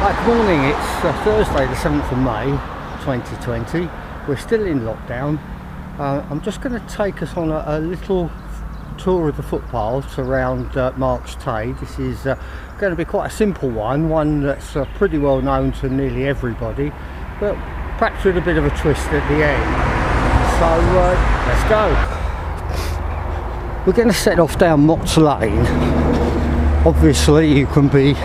Good morning, it's Thursday the 7th of May 2020. We're still in lockdown. I'm just going to take us on a little tour of the footpaths around Marks Tay. This is going to be quite a simple one that's pretty well known to nearly everybody, but perhaps with a bit of a twist at the end. So let's go. We're going to set off down Motts Lane. Obviously you can be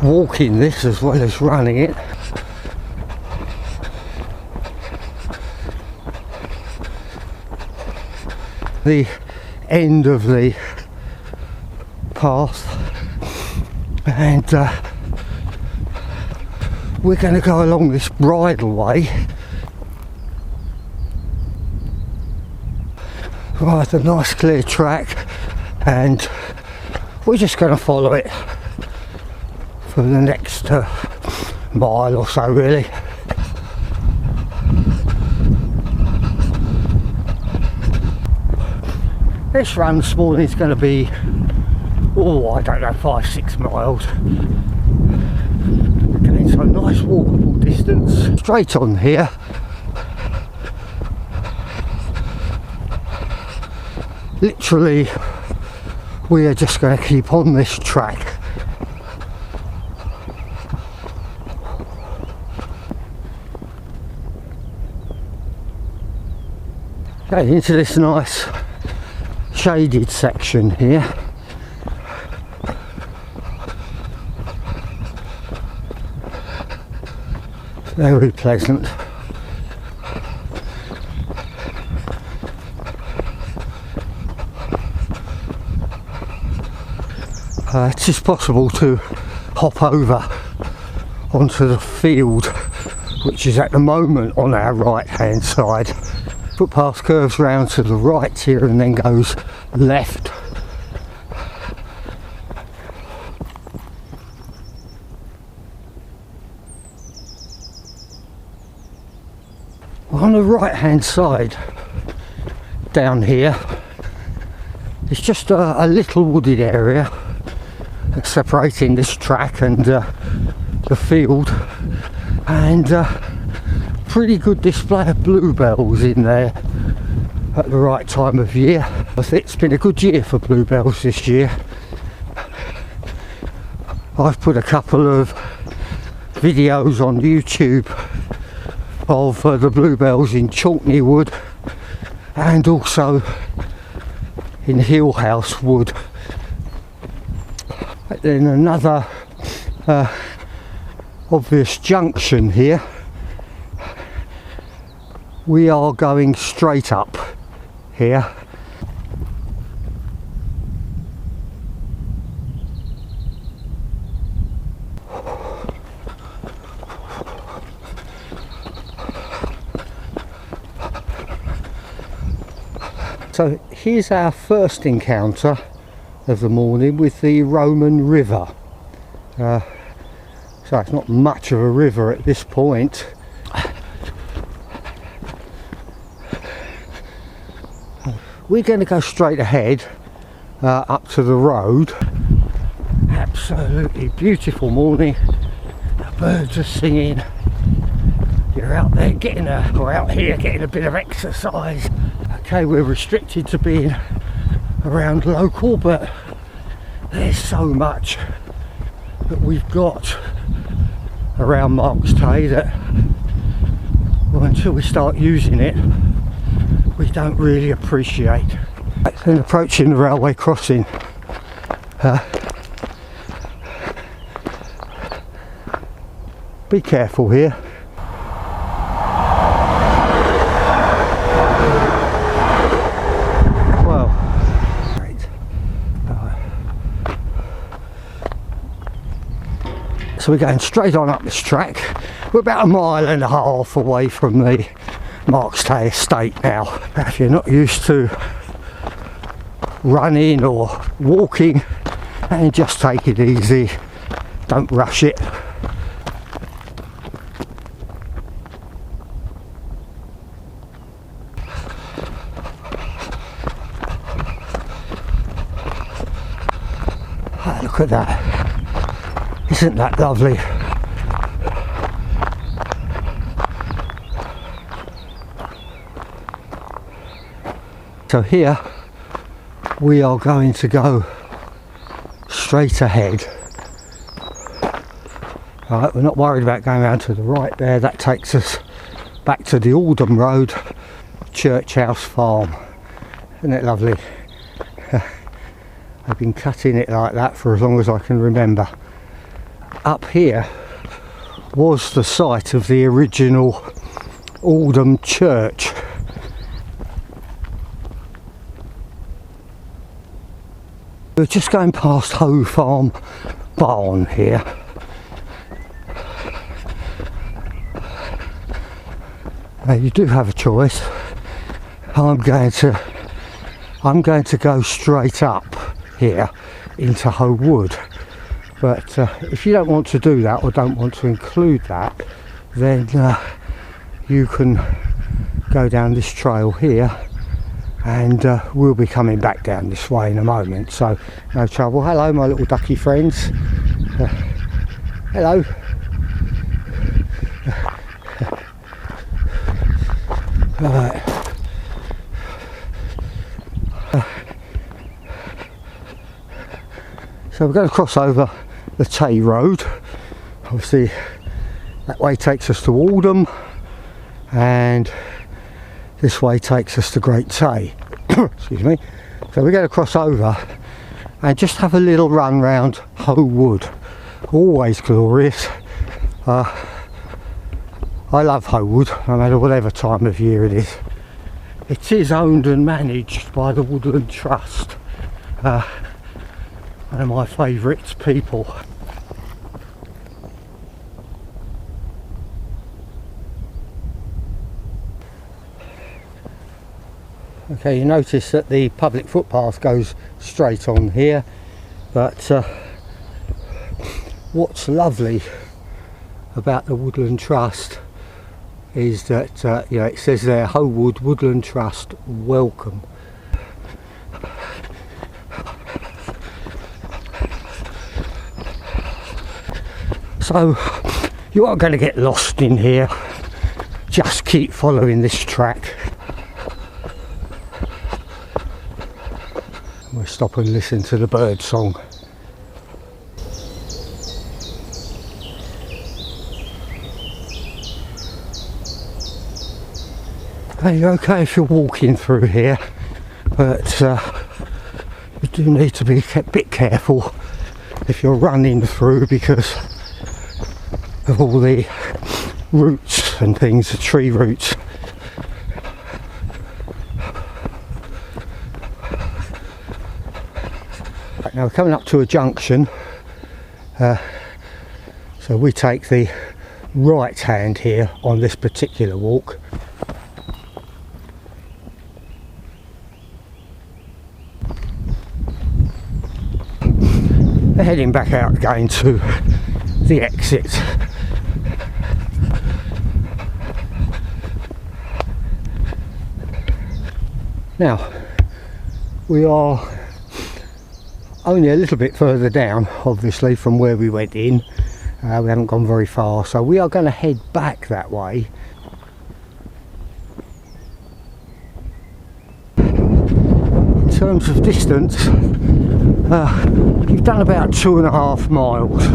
walking this as well as running it. The end of the path, and we're going to go along this bridleway. Right, a nice clear track, and we're just going to follow it for the next mile or so, really. This run this morning is going to be, I don't know, 5-6 miles. Getting some nice walkable distance. Straight on here. Literally, we are just going to keep on this track. Okay, into this nice shaded section here. Very pleasant. It's just possible to hop over onto the field, which is at the moment on our right hand side. Footpath curves round to the right here and then goes left. On the right hand side down here, it's just a little wooded area separating this track and the field, and pretty good display of bluebells in there at the right time of year. I think it's been a good year for bluebells this year. I've put a couple of videos on YouTube of the bluebells in Chalkney Wood and also in Hillhouse Wood. Then another obvious junction here. We are going straight up here. So here's our first encounter of the morning with the Roman River. So it's not much of a river at this point. We're going to go straight ahead up to the road. Absolutely beautiful morning. The birds are singing. You're out there getting out here getting a bit of exercise. Okay, we're restricted to being around local, but there's so much that we've got around Marks Tay that, well, until we start using it, we don't really appreciate. Then approaching the railway crossing. Be careful here. Well, great. So we're going straight on up this track. We're about 1.5 miles away from the Marks Tay estate now. If you're not used to running or walking, and just take it easy, don't rush it. Look at that. Isn't that lovely? So here we are going to go straight ahead. Right, we're not worried about going around to the right there. That takes us back to the Oldham Road Church House Farm. Isn't it lovely? I've been cutting it like that for as long as I can remember. Up here was the site of the original Oldham Church. We're just going past Hoe Farm Barn here. Now you do have a choice. I'm going to go straight up here into Hoe Wood, but if you don't want to do that or don't want to include that, then you can go down this trail here, and we'll be coming back down this way in a moment, so no trouble. Hello my little ducky friends. Hello. Right. So we're going to cross over the Tay Road. Obviously that way takes us to Oldham, and this way takes us to Great Tay. Excuse me. So we're going to cross over and just have a little run round Hoe Wood. Always glorious. I love Hoe Wood, no matter whatever time of year it is. It is owned and managed by the Woodland Trust. One of my favourite people. Okay, you notice that the public footpath goes straight on here, but what's lovely about the Woodland Trust is that you know, it says there, Hoe Wood Woodland Trust, welcome. So you are going to get lost in here. Just keep following this track. We'll stop and listen to the bird song. You're okay if you're walking through here, but you do need to be a bit careful if you're running through, because of all the roots and things, the tree roots. Right, now we're coming up to a junction, so we take the right hand here on this particular walk. We're heading back out again to the exit. Now we are only a little bit further down, obviously, from where we went in. We haven't gone very far, so we are going to head back that way. In terms of distance, you've done about 2.5 miles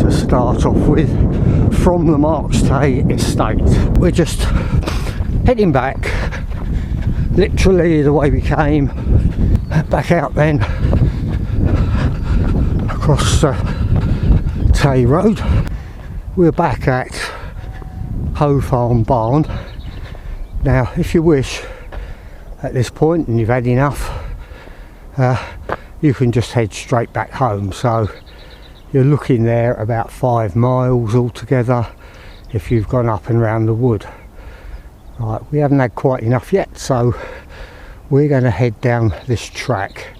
to start off with from the Markstay estate. We're just heading back, literally the way we came, back out then across Tay Road. We're back at Hoe Farm Barn. Now if you wish at this point and you've had enough, you can just head straight back home. So you're looking there about 5 miles altogether if you've gone up and round the wood. Right, we haven't had quite enough yet, so we're going to head down this track.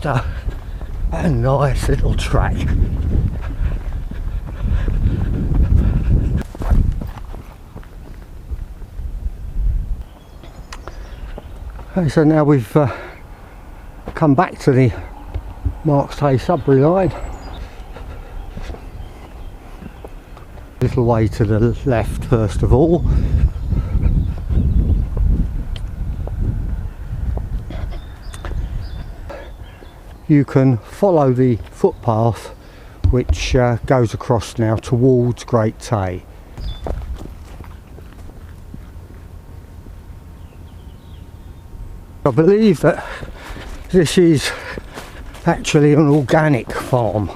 just a nice little track. Okay, so now we've come back to the Marks Tay Sudbury line. A little way to the left first of all. You can follow the footpath which goes across now towards Great Tay. I believe that this is actually an organic farm.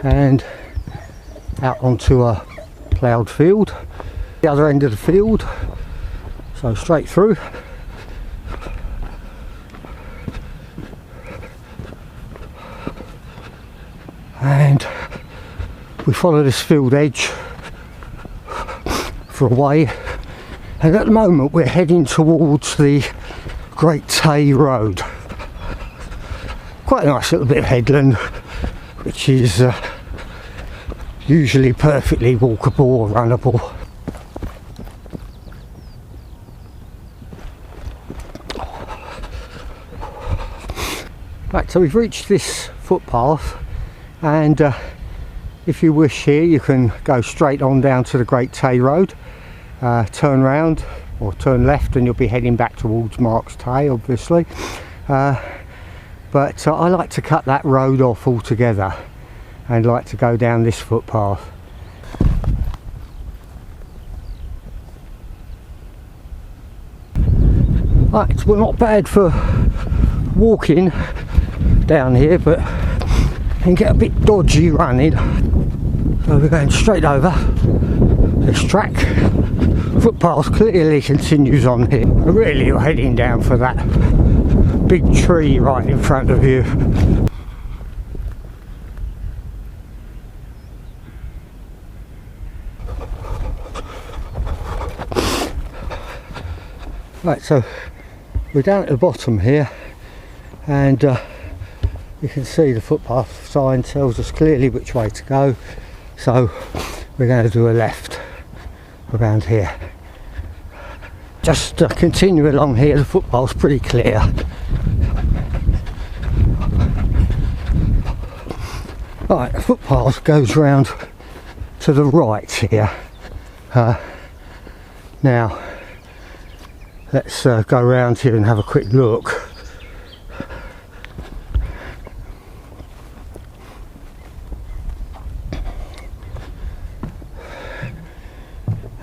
And out onto a ploughed field, the other end of the field, so straight through. And we follow this field edge for a way, and at the moment we're heading towards the Great Tay Road. Quite a nice little bit of headland, which is usually perfectly walkable or runnable. Right, so we've reached this footpath, and if you wish here you can go straight on down to the Great Tay Road, turn round or turn left and you'll be heading back towards Marks Tay, obviously. But I like to cut that road off altogether and like to go down this footpath. Right, well, not bad for walking down here, but it can get a bit dodgy running. So we're going straight over this track. Footpath clearly continues on here. Really, you're heading down for that big tree right in front of you. Right, so we're down at the bottom here, and you can see the footpath sign tells us clearly which way to go, so we're going to do a left around here. Just continue along here, the footpath's pretty clear. Right, the footpath goes round to the right here. Now let's go round here and have a quick look.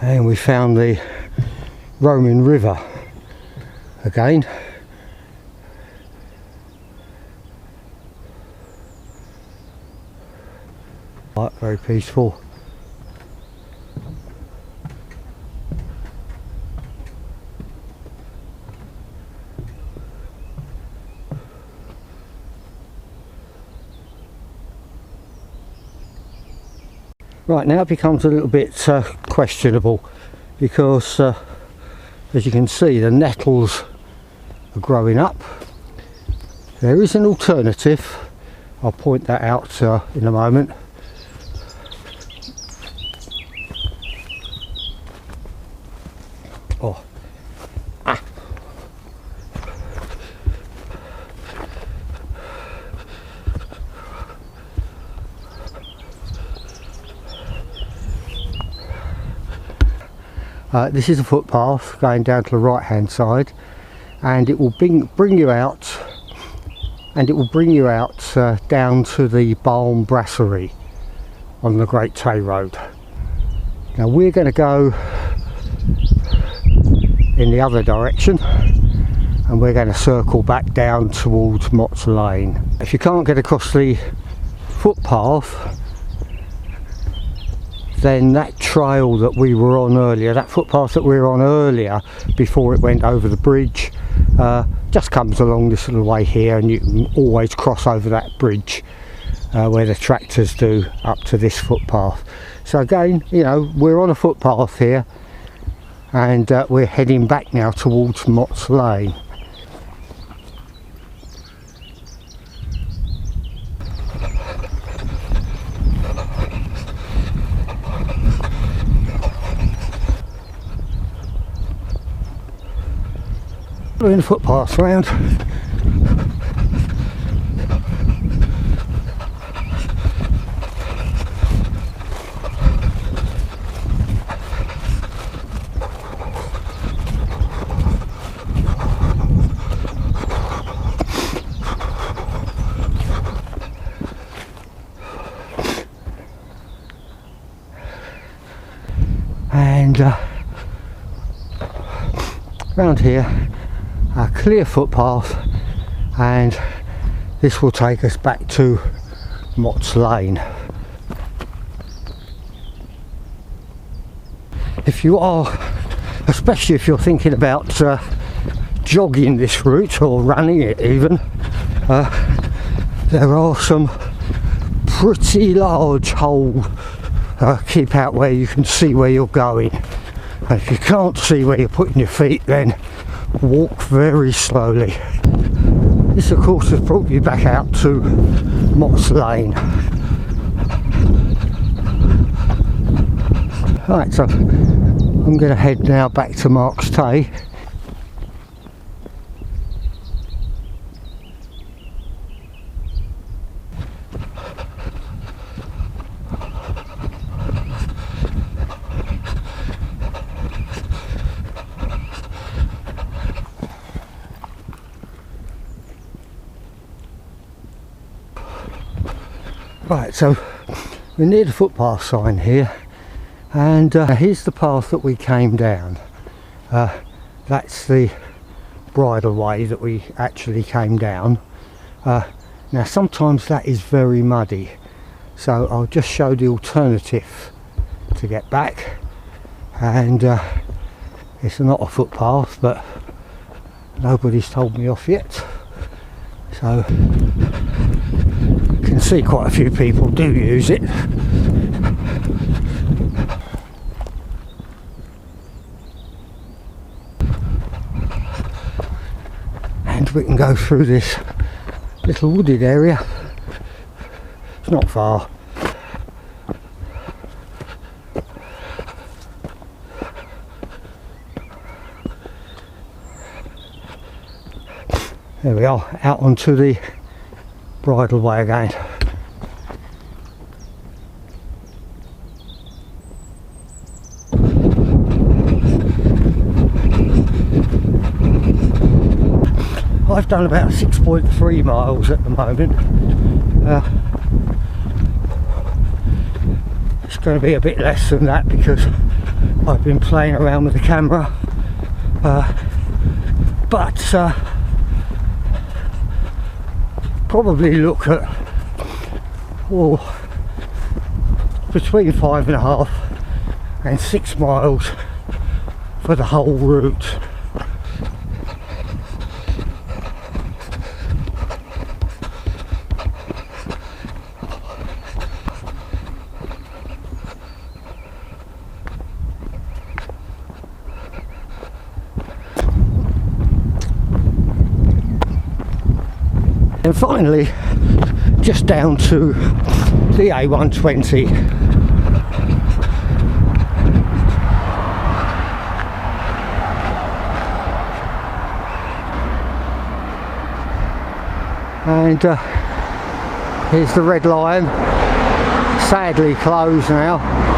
And we found the Roman River again. Right, very peaceful. Right, now it becomes a little bit questionable, because as you can see the nettles are growing up. There is an alternative, I'll point that out in a moment. Oh. Ah. This is a footpath going down to the right hand side, and it will bring you out, and it will bring you out down to the Balm Brasserie on the Great Tay Road. Now we're going to go in the other direction, and we're going to circle back down towards Motts Lane. If you can't get across the footpath, then that trail that we were on earlier, that footpath that we were on earlier before it went over the bridge, just comes along this little way here, and you can always cross over that bridge where the tractors do up to this footpath. So again, you know, we're on a footpath here, and we're heading back now towards Mott's Lane. Following the footpaths round. And around here, a clear footpath, and this will take us back to Mott's Lane. If you are, especially if you're thinking about jogging this route or running it even, there are some pretty large holes. Keep out where you can see where you're going. And if you can't see where you're putting your feet, then walk very slowly. This of course has brought you back out to Mott's Lane. Right, so I'm going to head now back to Mark's Tay. Right, so we're near the footpath sign here, and here's the path that we came down. That's the bridleway that we actually came down. Now sometimes that is very muddy, so I'll just show the alternative to get back. And it's not a footpath, but nobody's told me off yet, so can see quite a few people do use it. And we can go through this little wooded area. It's not far. There we are, out onto the bridleway again. I've done about 6.3 miles at the moment. It's going to be a bit less than that because I've been playing around with the camera, but probably look at between 5.5 and 6 miles for the whole route. And finally, just down to the A120. And here's the Red Lion, sadly closed now.